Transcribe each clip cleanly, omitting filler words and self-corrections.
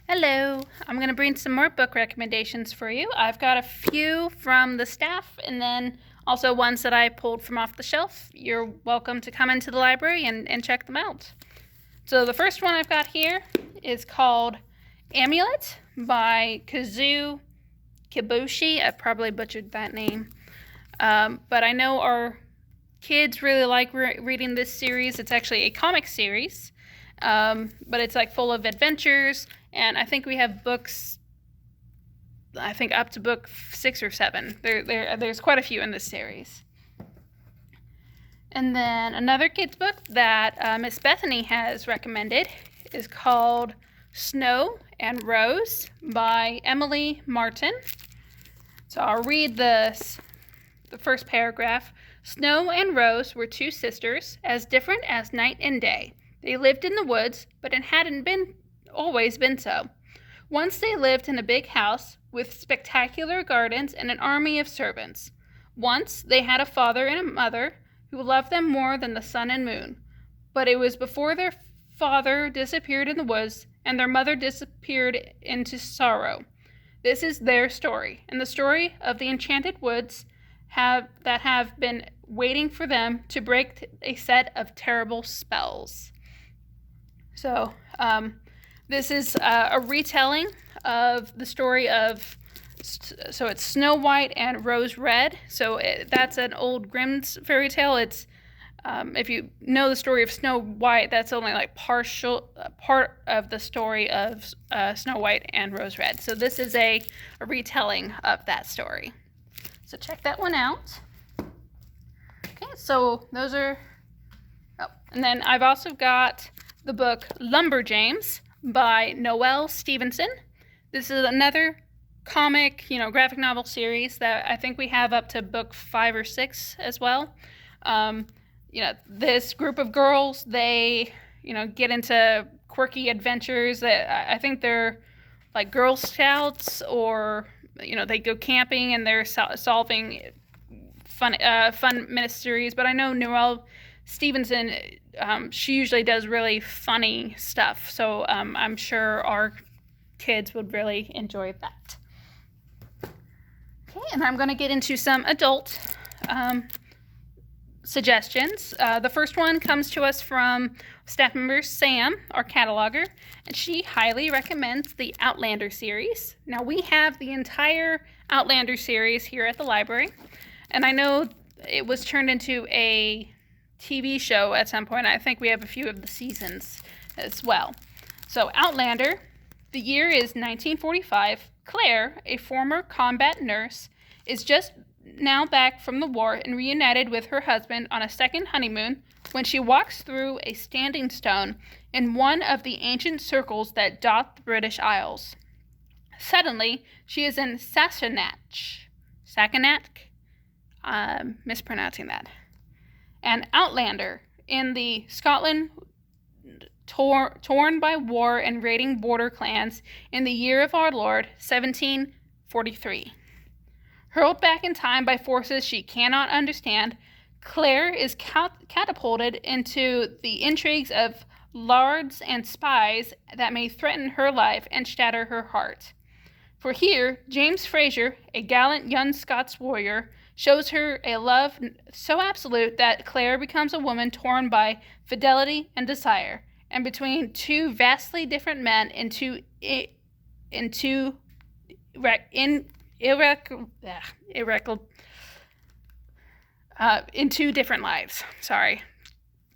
Hello, I'm going to bring some more book recommendations for you. I've got a few from the staff and then also ones that I pulled from off the shelf. You're welcome to come into the library and check them out. So the first one I've got here is called Amulet by Kazu Kibuishi. I probably butchered that name. But I know our kids really like reading this series. It's actually a comic series, but it's like full of adventures. And I think we have books, up to book 6 or 7. There's quite a few in this series. And then another kid's book that Miss Bethany has recommended is called Snow and Rose by Emily Martin. So I'll read the first paragraph. Snow and Rose were two sisters, as different as night and day. They lived in the woods, but it hadn't always been so. Once they lived in a big house with spectacular gardens and an army of servants. Once they had a father and a mother who loved them more than the sun and moon. But it was before their father disappeared in the woods and their mother disappeared into sorrow. This is their story, and the story of the enchanted woods that have been waiting for them to break a set of terrible spells. So, this is a retelling of the story of, so it's Snow White and Rose Red. So that's an old Grimm's fairy tale. It's, if you know the story of Snow White, that's only like part of the story of Snow White and Rose Red. So this is a retelling of that story. So check that one out. Okay, so those are, and then I've also got the book Lumberjanes by Noelle Stevenson. This is another comic, graphic novel series that I think we have up to book 5 or 6 as well. This group of girls, they, get into quirky adventures that I think they're like Girl Scouts, or, they go camping and they're solving fun mysteries. But I know Noelle Stevenson, she usually does really funny stuff, so I'm sure our kids would really enjoy that. Okay, and I'm going to get into some adult suggestions. The first one comes to us from staff member Sam, our cataloger, and she highly recommends the Outlander series. Now, we have the entire Outlander series here at the library, and I know it was turned into a TV show at some point. I think we have a few of the seasons as well. So Outlander, the year is 1945. Claire, a former combat nurse, is just now back from the war and reunited with her husband on a second honeymoon when she walks through a standing stone in one of the ancient circles that dot the British Isles. Suddenly, she is in Sassenach, mispronouncing that. An Outlander in the Scotland torn by war and raiding border clans in the year of our Lord, 1743. Hurled back in time by forces she cannot understand, Claire is catapulted into the intrigues of lards and spies that may threaten her life and shatter her heart. For here, James Fraser, a gallant young Scots warrior, shows her a love so absolute that Claire becomes a woman torn by fidelity and desire, and between two vastly different men in two different lives. Sorry,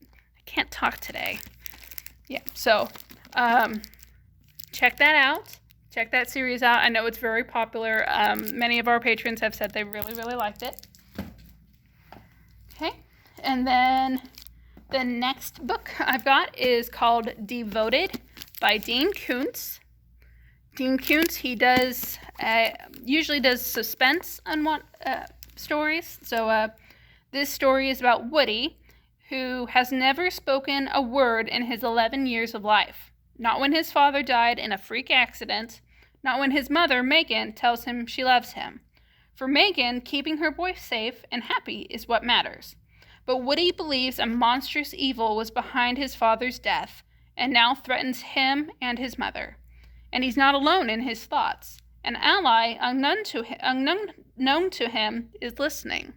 I can't talk today. Yeah, so check that out. Check that series out. I know it's very popular. Many of our patrons have said they really, really liked it. Okay, and then the next book I've got is called Devoted by Dean Koontz. Dean Koontz, he usually does suspense stories. So this story is about Woody, who has never spoken a word in his 11 years of life. Not when his father died in a freak accident, not when his mother, Megan, tells him she loves him. For Megan, keeping her boy safe and happy is what matters. But Woody believes a monstrous evil was behind his father's death, and now threatens him and his mother. and he's not alone in his thoughts. An ally unknown to him is listening.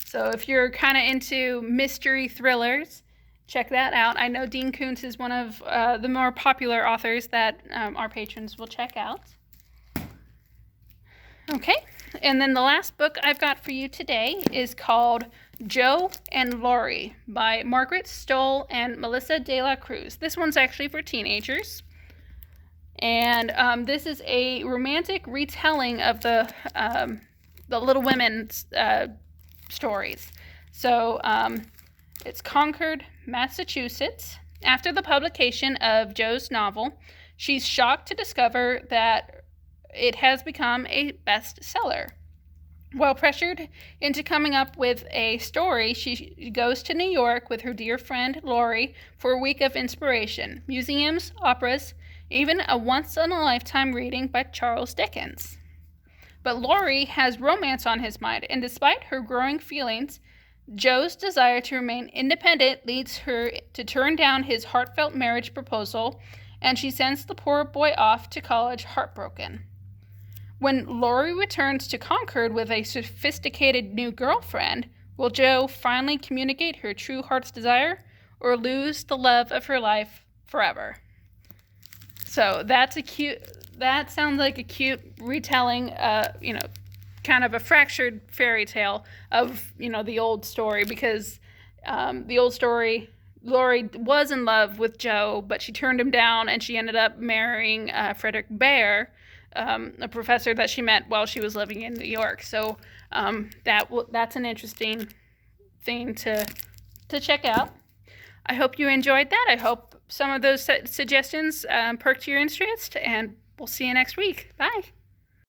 So if you're kind of into mystery thrillers, check that out. I know Dean Koontz is one of the more popular authors that our patrons will check out. Okay, and then the last book I've got for you today is called Joe and Laurie by Margaret, Stohl, and Melissa de la Cruz. This one's actually for teenagers. And this is a romantic retelling of the Little Women's stories. So it's Concord, Massachusetts. After the publication of Joe's novel, she's shocked to discover that it has become a bestseller. While pressured into coming up with a story, she goes to New York with her dear friend Laurie for a week of inspiration, museums, operas, even a once-in-a-lifetime reading by Charles Dickens. But Laurie has romance on his mind, and despite her growing feelings, Joe's desire to remain independent leads her to turn down his heartfelt marriage proposal, and she sends the poor boy off to college heartbroken. When Laurie returns to Concord with a sophisticated new girlfriend, will Joe finally communicate her true heart's desire or lose the love of her life forever? So that sounds like a cute retelling, kind of a fractured fairy tale of, the old story, because the old story, Laurie was in love with Joe, but she turned him down and she ended up marrying Frederick Bear, a professor that she met while she was living in New York. So that's an interesting thing to check out. I hope you enjoyed that. I hope some of those suggestions perked your interest, and we'll see you next week. Bye.